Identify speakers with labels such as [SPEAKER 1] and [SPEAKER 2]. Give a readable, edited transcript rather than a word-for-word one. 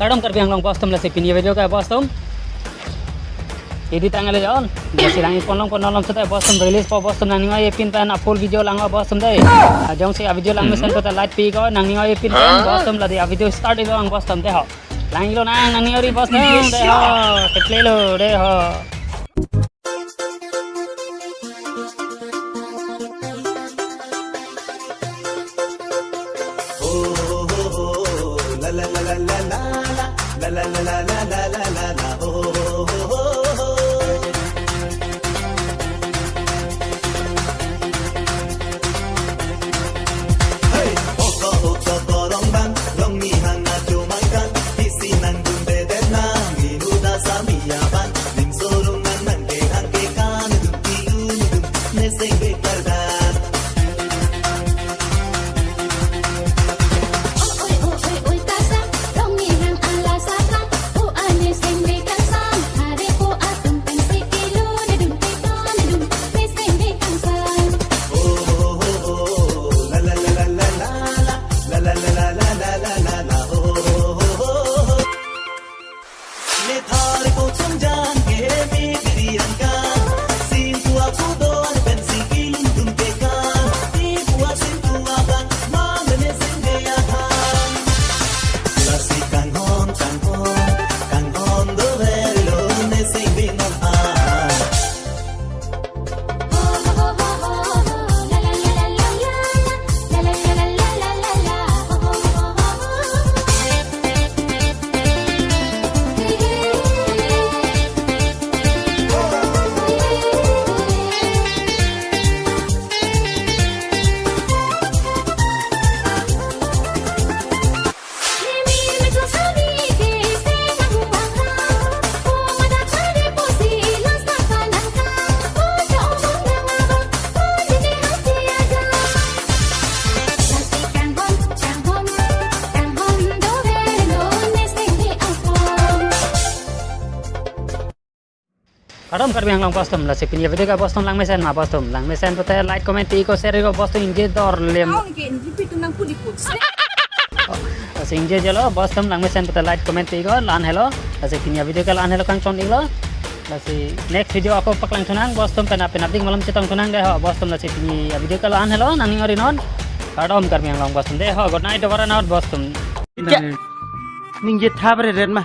[SPEAKER 1] kadam Karbi ang long bostom la si pinya video ka bostom edit angale jon jasi langi ponlong ponlong sata bostom release po bostom nang ngai pin pan full video lang bostom dai jong si video lang mesen ko ta light pi ko nang ngai pin pan bostom la dia video start ilo ang bostom de ho langi lo nang nang ngai bostom de ho ketle lo de ho kadam Karbi ang long bostom la si pinya video ka bostom lang mesen ma bostom lang mesen to te like comment iko share ko bostom inje dor lem asi inje jalo bostom lang mesen to te like comment iko lan hello asi pinya video ka lan hello kang ton ilo asi next video ako paklang tunang bostom kana penading malam citang tunang de ho bostom la si pinya video ka lan hello nani ori non kadam Karbi ang long bostom de ho good night over and out bostom
[SPEAKER 2] ninge thabre ren ma